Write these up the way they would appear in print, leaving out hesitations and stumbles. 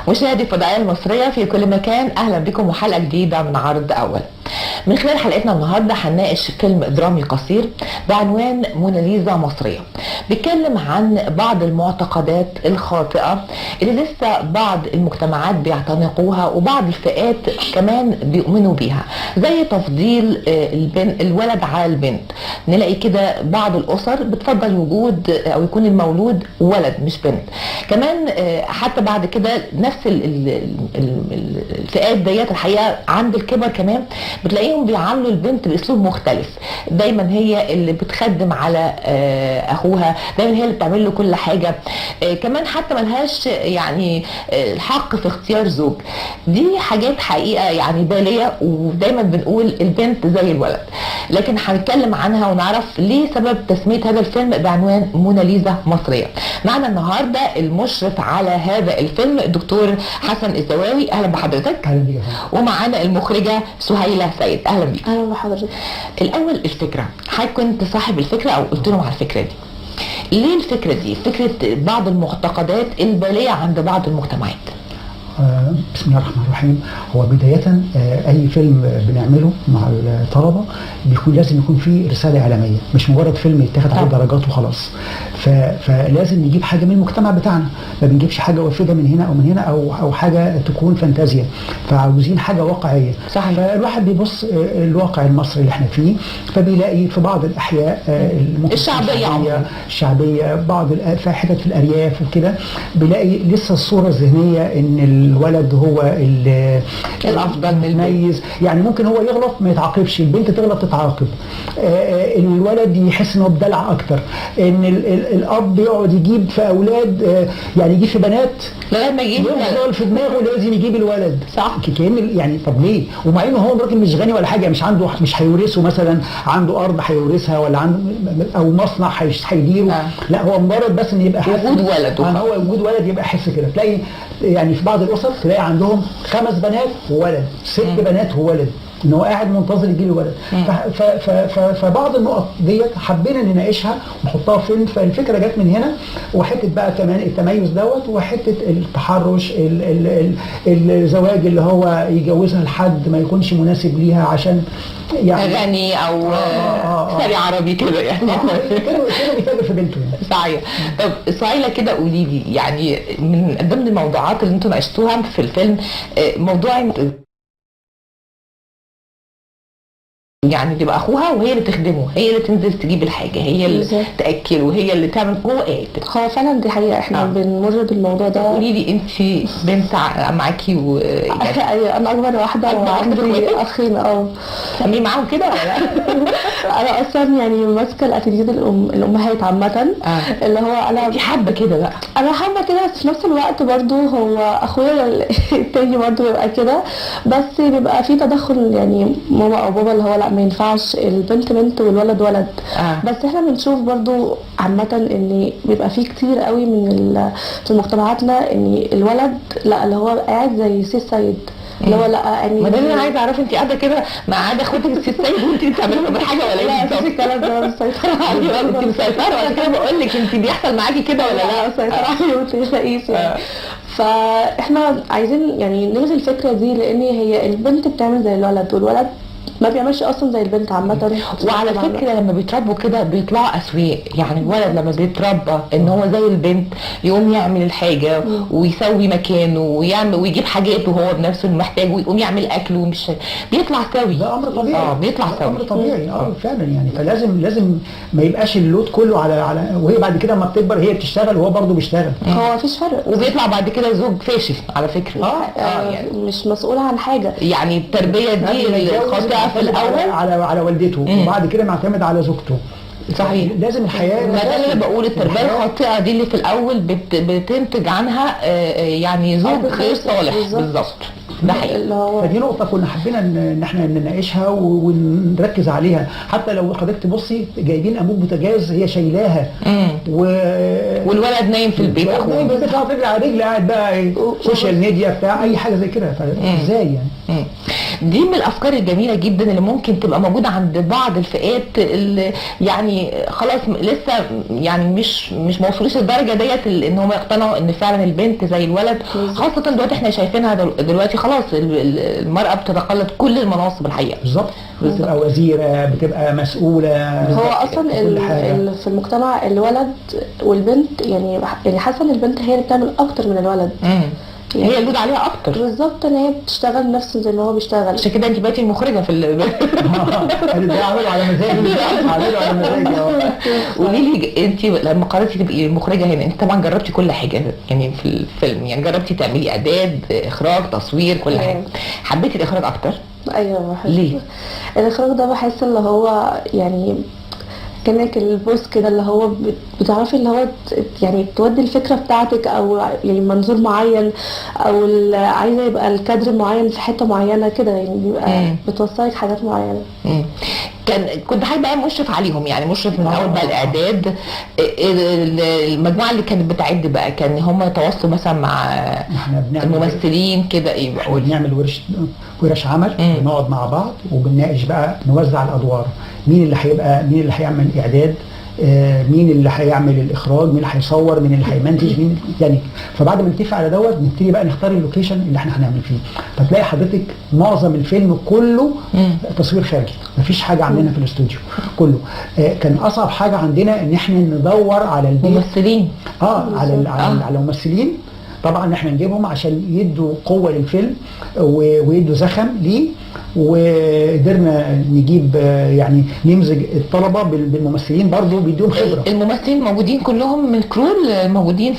مشاهدي الفضائية المصرية في كل مكان، أهلا بكم وحلقة جديدة من عرض أول. من خلال حلقتنا النهاردة هنناقش فيلم درامي قصير بعنوان موناليزا مصرية، بيتكلم عن بعض المعتقدات الخاطئة اللي لسه بعض المجتمعات بيعتنقوها وبعض الفئات كمان بيؤمنوا بيها، زي تفضيل الولد على البنت. نلاقي كده بعض الأسر بتفضل وجود أو يكون المولود ولد مش بنت. كمان حتى بعد كده نفس الفئات ديت الحقيقة عند الكبر كمان بتلاقيهم بيعاملوا البنت باسلوب مختلف، دايما هي اللي بتخدم على اخوها، دايما هي اللي بتعمل له كل حاجه، كمان حتى ملهاش يعني الحق في اختيار زوج. دي حاجات حقيقه يعني باليه، ودايما بنقول البنت زي الولد، لكن هنتكلم عنها ونعرف ليه سبب تسميه هذا الفيلم بعنوان موناليزا مصريه. معنا النهارده المشرف على هذا الفيلم الدكتور حسن الزواوي، اهلا بحضرتك. اهلا بيك. ومعانا المخرجه سهيله سيد، اهلا بيك. اهلا بحضرتك. الاول الفكره، حضرتك كنت صاحب الفكره او قلت لهم على الفكره دي؟ ليه الفكره دي؟ فكره بعض المعتقدات الباليه عند بعض المجتمعات. بسم الله الرحمن الرحيم. هو بداية أي فيلم بنعمله مع الطلبة بيكون لازم يكون فيه رسالة إعلامية، مش مجرد فيلم يتاخد عليه درجات وخلاص. فلازم نجيب حاجة من المجتمع بتاعنا، ما بنجيبش حاجة وافدة من هنا أو من هنا أو حاجة تكون فانتازيا، فعاوزين حاجة واقعية. صحيح. فالواحد بيبص الواقع المصري اللي احنا فيه، فبيلاقي في بعض الأحياء الشعبية بعض في حتت في الأرياف وكده، بيلاقي لسه الصورة الذهنية إن الولد هو الافضل من المميز، يعني ممكن هو يغلط ما يتعاقبش، البنت تغلط تتعاقب، الولد يحس انه بدلع اكتر، ان الاب يقعد يجيب في اولاد، يعني يجيب في بنات لغايه ما يجيب يفضل في دماغه لازم يجيب الولد. صح. كأن يعني طب ليه؟ ومع انه هو راجل مش غني ولا حاجه، مش عنده، مش هيورثه مثلا، عنده ارض هيورثها ولا عنده او مصنع هيديره. لا هو مجرد بس ان يبقى وجود ولد، هو وجود ولد يبقى حس كده. تلاقي يعني في بعض الاسر تلاقي عندهم 5 بنات وولد، 6 بنات وولد، ان هو قاعد منتظر يجي له ولد. فبعض النقط ديت حبينا نناقشها ونحطها في فيلم. فالفكره جت من هنا، وحته بقى كمان التميز دوت، وحته التحرش، الزواج اللي هو يجوزها لحد ما يكونش مناسب ليها عشان يعني غني او سري عربي كده يعني. كانوا بيتاجر في بنته يعني. صحيح. طب سهيله كده قولي لي، يعني من ضمن الموضوعات اللي انتم ناقشتوها في الفيلم موضوع يعني تبقى اخوها وهي اللي تخدمه، هي اللي تنزل تجيب الحاجه، هي اللي تاكل وهي اللي تعمل، هو قاعد. هو فعلا دي حقيقه، احنا بنمر بالموضوع ده. قولي لي انت بنت معاكي ايوه انا اكبر واحده وعندي اخين. تعملي معاهم كده ولا لا؟ انا اصلا يعني ماسكه الاتيليه الامهات عامه. اللي هو انا انت حابه كده بقى؟ انا حابه كده، بس في نفس الوقت برضو هو اخويا التاني برضو بيبقى كده، بس بيبقى في تدخل، يعني ماما او بابا اللي هو لا ما ينفعش، البنت بنت والولد ولد. بس احنا بنشوف برضو عامه ان بيبقى في كتير قوي في مجتمعاتنا ان الولد لا، اللي هو قاعد زي سي السيد، اللي هو لا يعني. ما ده اللي انا عايزه اعرف، انت قاعده كده مع عاده اخواتك السي السيد وانت بتعملي لهم حاجه ولا ايه؟ لا مفيش الكلام ده، مسيطره عليه. انت مسيطره، عشان كده بقول لك انت بيحصل معاكي كده ولا لا؟ مسيطره عليه ما تلاقيش يعني. فاحنا عايزين يعني نلغي الفكره دي، لان هي البنت بتعمل زي الولد والولد ما بيعملش اصلا زي البنت عامه. وعلى فكره لما بيتربوا كده بيطلعوا اسوياء، يعني الولد لما بيتربى ان هو زي البنت يقوم يعمل الحاجه ويسوي مكانه ويعمل ويجيب حاجاته هو بنفسه اللي محتاجه، ويقوم يعمل اكله، ومش بيطلع سوي. ده امر طبيعي. بيطلع سوي، امر طبيعي. فعلا يعني. فلازم ما يبقاش اللود كله على وهي بعد كده لما بتكبر هي بتشتغل وهو برضه بيشتغل. هو مفيش فرق، وبيطلع بعد كده زوج فاشل على فكره. يعني مش مسؤول عن حاجه، يعني التربيه دي الخاطئه في الاول على والدته، وبعد كده معتمد على زوجته. صحيح. لازم الحياه. ما ده اللي بقول، التربيه الخاطئه دي اللي في الاول بتنتج عنها يعني زوج غير صالح. بالظبط، ده حقيقي. فدي نقطه كنا حبينا ان احنا نناقشها ونركز عليها. حتى لو حضرتك تبصي جايبين انبوب بوتاجاز هي شايلاها، والولد نايم في البيت، نايم في البيت، رجل على رجل، قاعد بقى سوشيال ميديا بتاع اي حاجه زي كده. فازاي يعني؟ دي من الافكار الجميله جدا اللي ممكن تبقى موجوده عند بعض الفئات اللي يعني خلاص لسه يعني مش موصولوش الدرجه ديت ان هم يقتنعوا ان فعلا البنت زي الولد، خاصه دلوقتي احنا شايفينها دلوقتي خلاص المراه بتتقلد كل المناصب الحقيقه. بالظبط، بتبقى وزيره، بتبقى مسؤوله. هو اصلا في المجتمع الولد والبنت يعني حاسه ان البنت هي اللي بتعمل اكتر من الولد. يعني هي اللود عليها اكتر بالظبط، ان هي بتشتغل نفس زي ما هو بيشتغل. عشان كده انت بقيتي المخرجه في عامله على مزاجي، عامله على مزاجي. قولي لي انت لما قررتي تبقي المخرجه هنا، انت طبعا جربتي كل حاجه يعني في الفيلم، يعني جربتي تعملي اعداد، اخراج، تصوير، كل حاجه. حبيتي الاخراج اكتر؟ ايوه بحس. ليه؟ الاخراج ده بحس اللي هو يعني كانك البوس كده، اللي هو بتعرفي اللي هو يعني تودي الفكره بتاعتك، او يعني منظور معين، او عايزه يبقى الكادر معين في حته معينه كده، يعني بيبقى بتوصلك حاجات معينه. كنت حابه بقى مشرف عليهم، يعني مشرف من اول بقى الاعداد. المجموعه اللي كانت بتعد بقى كان هم يتواصلوا مثلا مع الممثلين كده، ايه بقى بنعمل ورش عمل، بنقعد مع بعض وبنناقش بقى، نوزع الادوار، مين اللي هيعمل اعداد، مين اللي هيعمل الاخراج، مين اللي هيصور، مين اللي هيمنتج، مين يعني. فبعد ما نتفق على دوت نبتدي بقى نختار اللوكيشن اللي احنا هنعمل فيه. فتلاقي حضرتك معظم الفيلم كله تصوير خارجي، مفيش حاجه عندنا في الاستوديو كله. كان اصعب حاجه عندنا ان احنا ندور على ممثلين، على ممثلين. طبعا احنا نجيبهم عشان يدوا قوه للفيلم ويدوا زخم ليه، وقدرنا نجيب يعني نمزج الطلبه بالممثلين برضو بيدوهم خبره. الممثلين موجودين كلهم من الكرو موجودين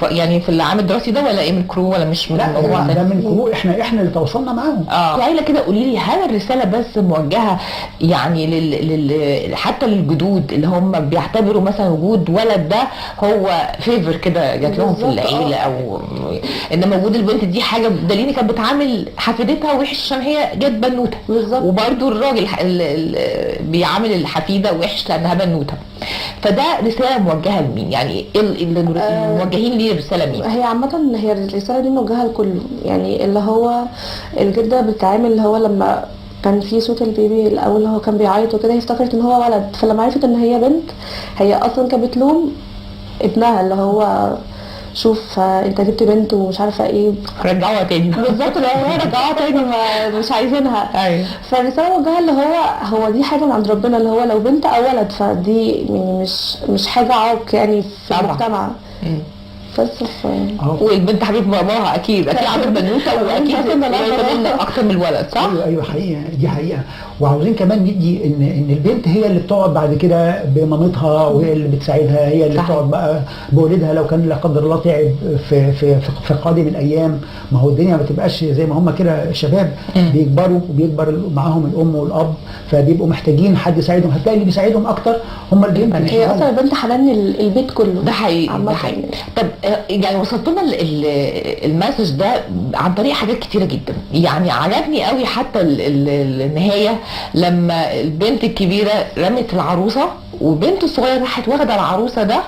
يعني في العام الدراسي ده، ولا ايه من الكرو ولا مش من المجموعه؟ ده من الكرو، احنا اللي تواصلنا معاهم. عايله كده قولي لي، هل الرساله بس موجهه يعني حتى للجدود اللي هم بيعتبروا مثلا وجود ولد ده هو فيفر كده جات لهم في العيله، او ان وجود البنت دي حاجه دليل كانت بتعامل حفيدتها وحش عشان هي جت بنوته، وبرده الراجل بيعامل الحفيده وحش لانها بنوته. فده رساله موجهه لمين؟ يعني الموجهين ليه الرساله مين؟ هي عامه هي الرساله دي موجهه لكله، يعني اللي هو الجده بتتعامل اللي هو لما كان في صوت البيبي الاول هو كان بيعيط وكده، هي افتكرت ان هو ولد، فلما عرفت ان هي بنت هي اصلا كانت بتلوم ابنها اللي هو شوف انت جبت بنت ومش عارفه ايه، رجعوها تاني. بالظبط، اللي هو رجعوها تاني مش عايزينها. ايوه. فالرساله موجهه اللي هو دي حاجه من عند ربنا، اللي هو لو بنت او ولد فدي يعني مش حاجه عائق يعني في المجتمع. بس والبنت حبيب ماماها اكيد عامل بنوته، واكيد اكتر من الولد، صح؟ ايوه حقيقه، دي حقيقه. وعاوزين كمان ندي ان البنت هي اللي بتقعد بعد كده بمامتها، وهي اللي بتساعدها، هي اللي بتقعد بقى بولدها لو كان لا قدر الله تعب في قادم الايام. ما هو الدنيا ما تبقاش زي ما هم كده شباب بيكبروا وبيكبر معاهم الام والاب، فبيبقوا محتاجين حد يساعدهم. هتلاقي اللي بيساعدهم اكتر هم البنت. هي اصلا البنت حنان البيت كله. ده حقيقي. طب يعني وصلت لنا المسج ده عن طريق حاجات كتيره جدا. يعني عجبني قوي حتى النهايه لما البنت الكبيره رمت العروسه وبنت الصغيره راحت واخده العروسه ده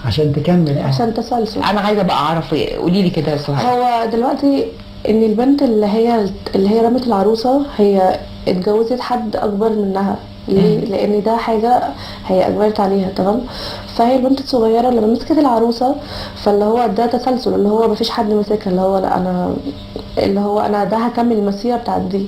عشان تكمل، عشان تسلسل. انا عايزه بقى اعرف، قولي لي كده يا سهيل. هو دلوقتي ان البنت اللي هي رمت العروسه هي اتجوزت حد اكبر منها. ليه؟ لان ده حاجه هي اجبرت عليها، تمام؟ فهي البنت الصغيره لما مسكت العروسه فاللي هو ده تسلسل، اللي هو مفيش حد مسكها، اللي هو لا انا ده هكمل المسيره بتاعت دي.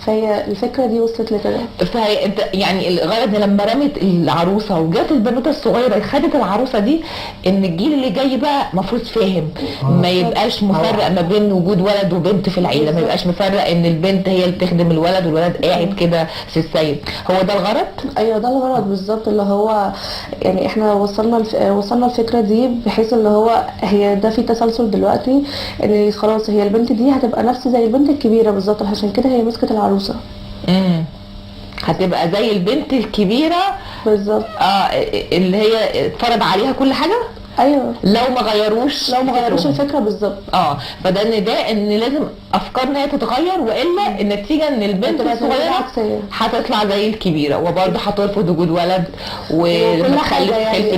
فهي الفكره دي وصلت لكده. فهي انت يعني الغرض لما رمت العروسه وجات البنوته الصغيره خدت العروسه دي، ان الجيل اللي جاي بقى المفروض فاهم، ما يبقاش مفرق ما بين وجود ولد وبنت في العيله، ما يبقاش مفرق ان البنت هي اللي تخدم الولد والولد قاعد كده في السيد. هو ده الغرض؟ ايوه ده الغرض بالظبط، اللي هو يعني احنا وصلنا الفكره دي بحيث اللي هو هي ده في تسلسل دلوقتي، ان خلاص هي البنت دي هتبقى نفس زي البنت الكبيره بالظبط، عشان كده هي مسكت العروسه. هتبقى زي البنت الكبيره بالظبط. اللي هي اتفرض عليها كل حاجه. ايوه لو ما غيروش الفكره بالظبط. فده ان لازم افكارنا هي تتغير، والا النتيجه ان البنت الصغيره هتطلع زي الكبيره وبرضه هترفض وجود ولد، ولما تخلف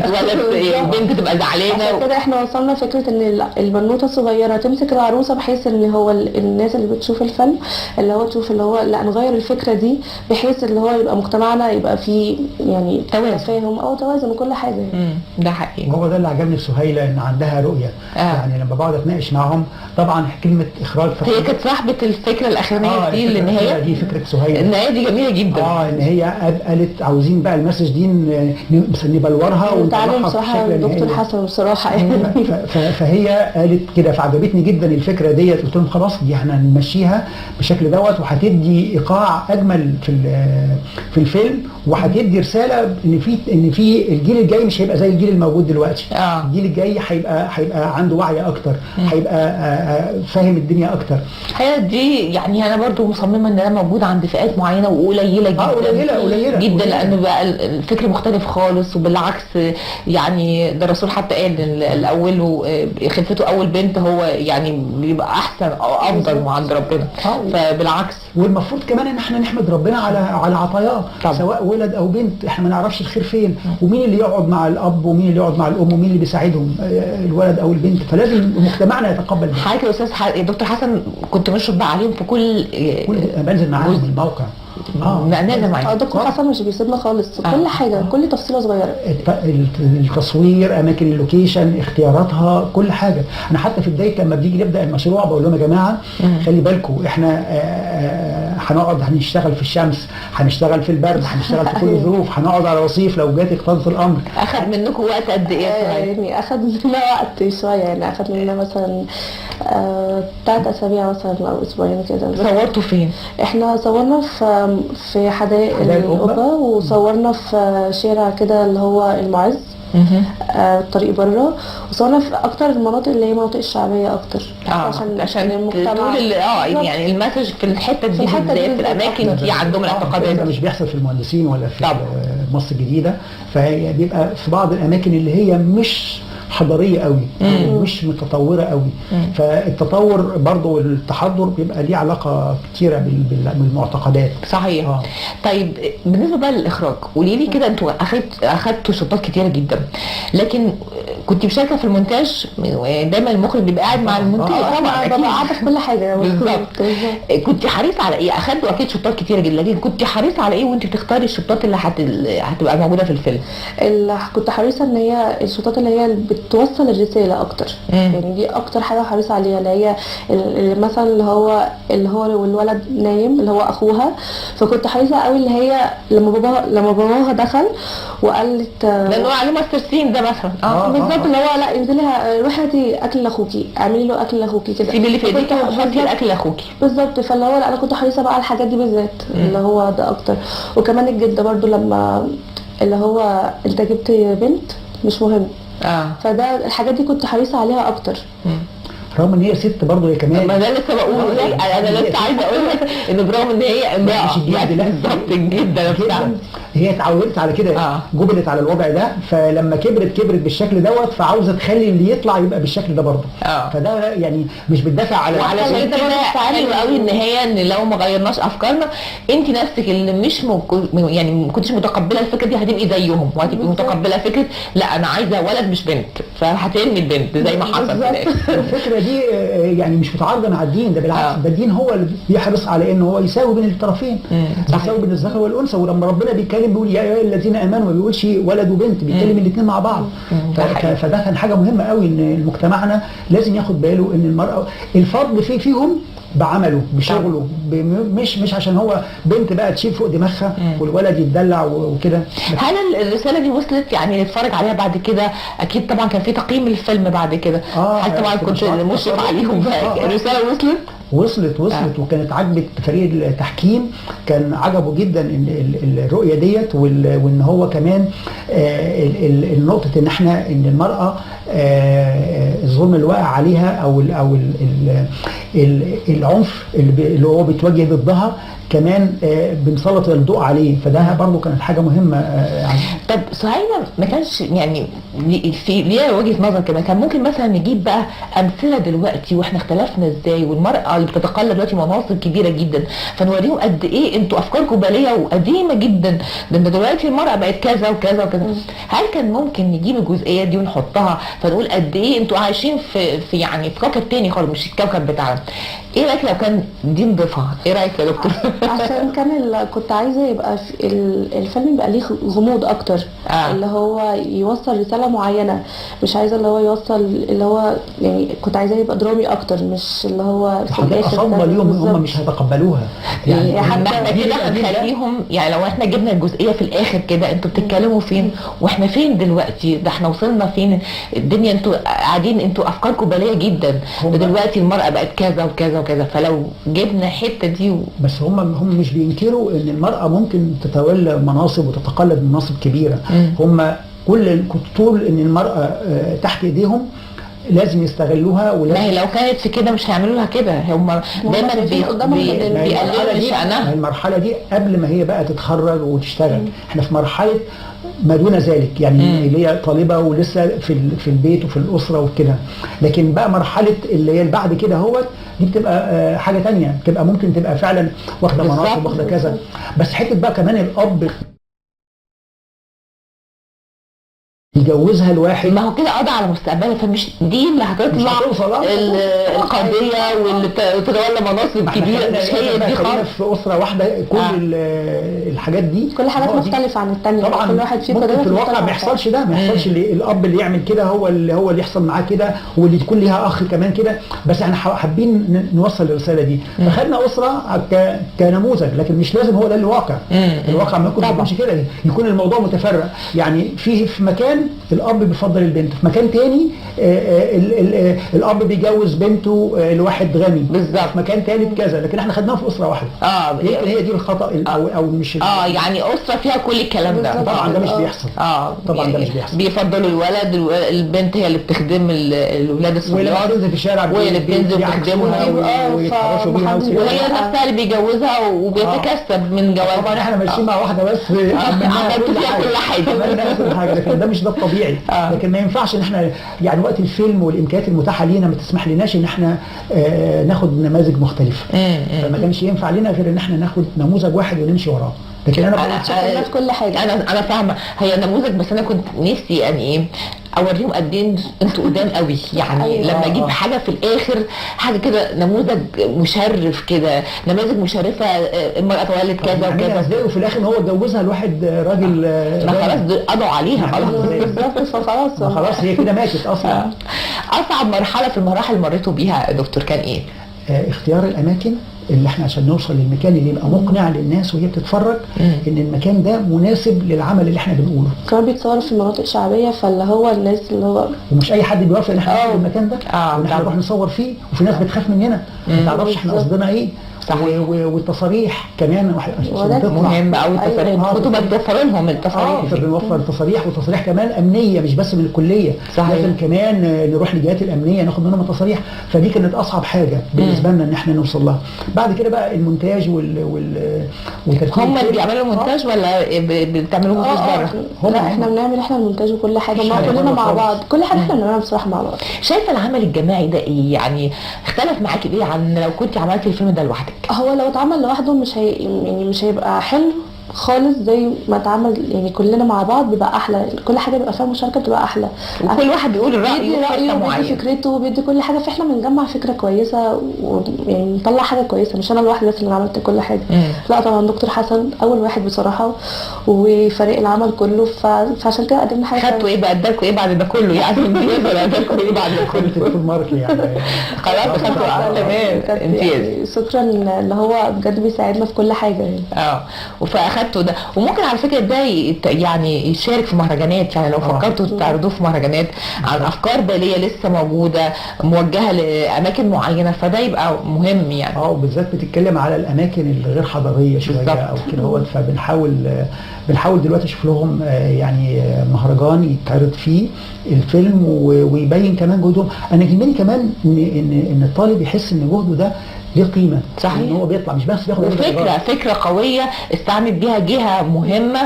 ولد البنت تبقى زعلانه. عشان كده احنا وصلنا فكره ان البنوته الصغيره تمسك العروسه، بحيث ان هو الناس اللي بتشوف الفيلم اللي هو تشوف اللي هو لا نغير الفكره دي، بحيث اللي هو يبقى مجتمعنا يبقى فيه يعني تفاهم او توازن وكل حاجه يعني. ده حقيقي. هو ده اللي عجبني في سهيله، ان عندها رؤيه. يعني لما بقعد اتناقش معاهم، طبعا كلمه اخراج هي كانت صاحبه الفكره الاخرانيه دي، لان هي دي فكره سهيله، النهايه دي جميله جدا. ان هي قالت عاوزين بقى المسج دي نبلورها ونتعلم بصراحه دكتور حسن بصراحه يعني. فهي قالت كده، فعجبتني جدا الفكره ديت. قلت لهم خلاص دي احنا هنمشيها بالشكل دوت، وهتدي ايقاع اجمل في الفيلم، وهتدي رساله ان في الجيل الجاي مش هيبقى زي الجيل الموجود دلوقتي. الجيل الجاي هيبقى عنده وعي اكتر، هيبقى فاهم الدنيا اكتر. هي دي يعني انا برضو مصممه ان ده موجود عند فئات معينه وقليله جدا. قليله جدا، لانه بقى الفكر مختلف خالص. وبالعكس يعني ده الرسول حتى قال ان الاول خلفته اول بنت هو يعني بيبقى احسن او افضل عند ربنا. فبالعكس، والمفروض كمان ان احنا نحمد ربنا على عطاياه، سواء ولد او بنت. احنا ما نعرفش الخير فين، ومين اللي يقعد مع الاب ومين اللي يقعد مع الام ومين اللي بيساعدهم، الولد او البنت. فلازم مجتمعنا يتقبل ده. حضرتك يا استاذ دكتور حسن كنت مشرف بقى عليهم في كل بنزل معاهم الموقع. نازل معاهم. دكتور حسن مش بيسيبنا خالص، كل حاجه، كل تفصيله صغيره، التصوير، اماكن اللوكيشن، اختياراتها، كل حاجه. انا حتى في بدايه لما بنيجي نبدا المشروع بقول لهم يا جماعه خلي بالكم، احنا هنقعد هنشتغل في الشمس، هنشتغل في البرد، هنشتغل في كل الظروف، هنقعد على رصيف لو جات اقتضت الامر. اخذ منكم وقت قد ايه؟ يعني اخذ منا وقت شويه، يعني اخذ منا مثلا 3 أسابيع مثلا او اسبوعين كده. صورتوا فين؟ احنا صورنا في حدائق القبه، وصورنا في شارع كده اللي هو المعز، الطريق بره، وصورنا في اكتر المناطق اللي هي مناطق الشعبيه اكتر. عشان المجتمع يعني المسج في الحته دي بالذات، في الاماكن دي عندهم الاعتقادات. ده مش بيحصل في المهندسين ولا في مصر الجديده، فهي بيبقى في بعض الاماكن اللي هي مش حضاريه قوي، مش متطوره قوي. فالتطور برضه والتحضر بيبقى ليه علاقه كتيره بالمعتقدات. صحيح. طيب بالنسبه بقى للاخراج، قولي لي كده، انتوا اخدتوا شطات كتيره جدا، لكن كنت مشاركه في المونتاج. دايما المخرج بيبقى قاعد مع المونتاج. طبعا ببقى قاعده في كل حاجه. بالظبط. كنت حريصه على ايه؟ اخدتوا اكيد شطات كتيره جدا، لكن كنت حريصه على ايه وانت بتختاري الشطات اللي هتبقى موجوده في الفيلم؟ كنت حريصه ان هي الشطات اللي هي بتوصل الرساله اكتر. يعني دي اكتر حاجه حريصه عليها، اللي هي مثلا اللي هو والولد نايم اللي هو اخوها. فكنت حريصه قوي اللي هي لما باباها دخل وقالت لانه عليه ماستر سين ده مثلا. بالظبط، اللي هو لا انزلي روحي هاتي اكل لاخوكي، اعملي له اكل لاخوكي كده، سيبي اللي في ايديكي وحطي الاكل لاخوكي. بالظبط. فاللي هو لا انا كنت حريصه بقى على الحاجات دي بالذات، اللي هو ده اكتر. وكمان الجده برضو لما اللي هو انت جبت بنت مش مهم. فده الحاجات دي كنت حريصه عليها اكتر. رغم ان هي ست برضه هي كمان. ما ده لسه بقول، انا لسه عايزه اقول لك ان برغم ان هي امراه بالظبط جدا هي اتعودت على كده، جبلت على الوضع ده، فلما كبرت بالشكل دوت، فعاوزه تخلي اللي يطلع يبقى بالشكل ده برضه. فده يعني مش بتدافع على وعلشان كده حلو قوي ان هي ان لو ما غيرناش افكارنا، انت نفسك اللي مش يعني ما كنتش متقبله الفكره دي هتبقي زيهم، وهتبقي متقبله فكره لا انا عايزه ولد مش بنت، فهترمي البنت زي ما حصل في الاخر. الفكره دي يعني مش متعارضه مع الدين، ده بالعكس، ده الدين هو اللي بيحرص على انه هو يساوي بين الطرفين، يساوي بين الذكر والانثى. ولما ربنا بيتكلم بيقول يا ايها الذين امنوا، ما بيقولش ولد وبنت، بيتكلم الاثنين مع بعض. فده كان حاجه مهمه قوي، ان مجتمعنا لازم ياخد باله ان المراه الفرد فيهم بعمله بشغله، مش عشان هو بنت بقى تشيل فوق دماغها والولد يتدلع وكده. هل الرساله دي وصلت يعني نتفرج عليها بعد كده؟ اكيد طبعا كان في تقييم الفيلم بعد كده. هل طبعا كنت مشرف عليهم؟ الرساله وصلت وكانت عجبت فريق التحكيم، كان عجبه جدا الرؤيه ديت، وان هو كمان النقطه ان احنا ان المراه الظلم اللي واقع عليها او العنف اللي هو بيتوجه ضدها كمان بنسلط الضوء عليه. فده برضه كانت حاجه مهمه يعني. طب سهيلة ما كانش يعني في ليها وجهه نظر كده، كان ممكن مثلا نجيب بقى امثله دلوقتي واحنا اختلفنا ازاي، والمراه اللي بتتقلد دلوقتي مناصب كبيره جدا، فنوريهم قد ايه انتوا افكاركم باليه وقديمه جدا، ده دلوقتي المراه بقت كذا وكذا وكذا. هل كان ممكن نجيب الجزئيه دي ونحطها فنقول قد ايه انتوا عايشين في يعني في كوكب تاني خالص مش الكوكب بتاعنا؟ ايه رايك لو كان دي نضيفها؟ ايه رايك يا دكتور؟ عشان كان كنت عايزه يبقى الفيلم يبقى ليه غموض اكتر، اللي هو يوصل رساله معينه، مش عايزه اللي هو يوصل اللي هو يعني كنت عايزاه يبقى درامي اكتر، مش اللي هو في الاخر صدمه ليهم هم مش هيتقبلوها يعني احنا كده هنخليهم يعني لو احنا جبنا الجزئيه في الاخر كده انتوا بتتكلموا فين واحنا فين دلوقتي، ده احنا وصلنا فين الدنيا، انتوا قاعدين انتوا افكاركم باليه جدا، ده دلوقتي المراه بقت كذا وكذا وكذا. فلو جبنا الحته دي بس هم مش بينكروا ان المراه ممكن تتولى مناصب وتتقلد مناصب كبيره. هم كل طول ان المراه تحت ايديهم لازم يستغلوها. ما هي لو كانت في كده مش هيعملوا لها كده، هم دايما بيقللوا من شأنها. المرحله دي قبل ما هي بقى تتخرج وتشتغل، احنا في مرحله ما دون ذلك يعني اللي هي طالبه ولسه في البيت وفي الاسره وكده. لكن بقى مرحله اللي هي بعد كده هو دي بتبقى حاجه ثانيه، بتبقى ممكن تبقى فعلا واخده مناصب واخده كذا. بس حته بقى كمان الاب يجوزها الواحد، ما هو كده قضى على مستقبلها، فمش دي اللي هتطلع القضيه واللي تتولى مناصب كبيره، مش هي دي خالص. في اسره واحده كل الحاجات دي كل حاجات مختلفه عن الثانيه، طبعا كل واحد فيه ممكن في الواقع ما يحصلش ده، ما يحصلش الاب اللي يعمل كده هو اللي يحصل معاه كده، واللي تكون ليها اخ كمان كده. بس احنا حابين نوصل الرساله دي، فخدنا اسره كنموذج، لكن مش لازم هو ده الواقع. الواقع ما يكونش كده، يكون الموضوع متفرق. يعني في مكان الاب بيفضل البنت، في مكان تاني الاب بيجوز بنته لواحد غني بالظبط، في مكان ثالث كذا. لكن احنا خدناها في اسره واحده. يمكن هي دي الخطا او مش يعني اسره فيها كل الكلام ده. طبعا ده مش بيحصل. طبعا ده مش بيحصل. بيفضلوا الولد، البنت هي اللي بتخدم الولاد الصغيرين، واللي بتنزل في الشارع وهي اللي بتنزل وتخدمها، ويتحرشوا بيها وهي نفسها اللي بيجوزها وبيتكسب من جوازها. طبعا احنا ماشيين مع واحده بس عملت فيها كل حاجه، لكن ده مش ده الطبيعي. لكن ما ينفعش ان احنا يعني وقت الفيلم والامكانيات المتاحه لينا ما تسمح لناش ان احنا ناخد نماذج مختلفه. فما كانش ينفع لنا غير ان احنا ناخد نموذج واحد ونمشي وراه. لكن انا في كل حاجه انا فاهمه هي نموذج، بس انا كنت نفسي يعني ايه اوريهم قد ايه انتوا قدام قوي يعني. لما اجيب حاجه في الاخر حاجه كده نموذج مشرف كده، نماذج مشرفه، المراه اتولدت كذا وكذا ازاي، وفي الاخر ان هو اتجوزها لواحد راجل خلاص قضوا عليها خلاص بالظبط. فخلاص هي كده ماتت اصلا. اصعب مرحله في المراحل اللي مريتوا بيها يا دكتور كان ايه؟ اختيار الاماكن اللي احنا عشان نوصل للمكان اللي يبقى مقنع للناس وهي بتتفرج ان المكان ده مناسب للعمل اللي احنا بنقوله. كمان بيتصور في مناطق شعبيه، فاللي هو الناس اللي هو ومش اي حد بيوافق ان احنا نروح المكان ده وان احنا نروح نصور فيه، وفي ناس بتخاف مننا ما تعرفش احنا قصدنا ايه. والتصاريح كمان مهم قوي. التصاريح كنتوا بتوفروا لهم التصاريح؟ بنوفر تصاريح، وتصاريح كمان امنيه مش بس من الكليه. لازم كمان نروح للجهات الامنيه ناخد منهم التصاريح. فدي كانت اصعب حاجه بالنسبه لنا ان احنا نوصل لها. بعد كده بقى المونتاج والترتيب. هم اللي بيعملوا المونتاج ولا بتعملوا مونتاج بره؟ لا احنا بنعمل المونتاج وكل حاجه كلنا مع بعض، كل حاجه احنا بنعملها بصراحه مع بعض. شايفه العمل الجماعي ده ايه يعني؟ اختلف معاكي ايه عن لو كنت عملتي الفيلم ده لوحدك؟ هو لو اتعمل لوحده مش هيبقى حلو خالص زي ما اتعمل يعني كلنا مع بعض، بيبقى احلى. كل حاجه بيبقى فيها مشاركه بتبقى احلى، وكل واحد بيقول رايه وبيدي فكرته بيدي كل حاجه، فاحنا بنجمع فكره كويسه ويعني نطلع حاجه كويسه. مش انا لوحدي بس اللي عملت كل حاجه. لا طبعا دكتور حسن اول واحد بصراحه، وفريق العمل كله. فعشان كده قدمنا حاجه. خدتوا ايه بقى؟ ادالكوا ايه بعد ده كله يعني؟ ادالكوا ايه بعد ده كله؟ تليفون ماركي يعني خلاص خدتوا تمام. يعني شكرا اللي هو بجد بيساعدنا في كل حاجه يعني. وفاخدتوا اخدته ده. وممكن على فكره ده يعني يشارك في مهرجانات، يعني لو فكرتوا تعرضوه في مهرجانات عن افكار باليه لسه موجوده موجهه لاماكن معينه، فده يبقى مهم يعني. وبالذات بتتكلم على الاماكن الغير حضاريه شويه او كده هو، بنحاول دلوقتي نشوف لهم يعني مهرجان يتعرض فيه الفيلم ويبين كمان جهدهم. انا يهمني كمان ان الطالب يحس ان جهده ده ليه قيمه. صحيح. ان هو بيطلع مش بس بياخد فكره قويه استعانت بيها جهه مهمه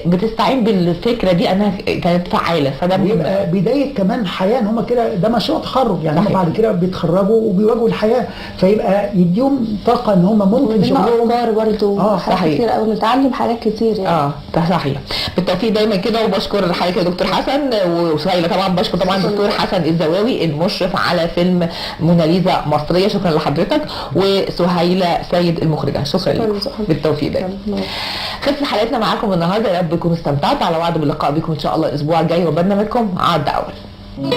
بتستعين بالفكره دي انها كانت فعاله، فده بيبقى بدايه كمان حياه، ان هم كده ده مشروع تخرج يعني. هم بعد كده بيتخرجوا وبيواجهوا الحياه، فيبقى يديهم طاقه ان هم ممكن شغلهم افكار برضه صحيح كتير قوي، بنتعلم حاجات كتير يعني. ده صحيح. بالتوفيق دايما كده، وبشكر حضرتك يا دكتور حسن وسهيله. طبعا بشكر طبعا الدكتور حسن الزواوي المشرف على فيلم موناليزا مصريه. شكرا لحضرتك. وسهيله سيد المخرجه، شكرا لكم. بالتوفيق دايما. خلصت حلقتنا معاكم النهارده، يا رب تكونوا استمتعتوا. على وعد باللقاء بكم ان شاء الله الاسبوع الجاي وبرنامجكم عرض اول.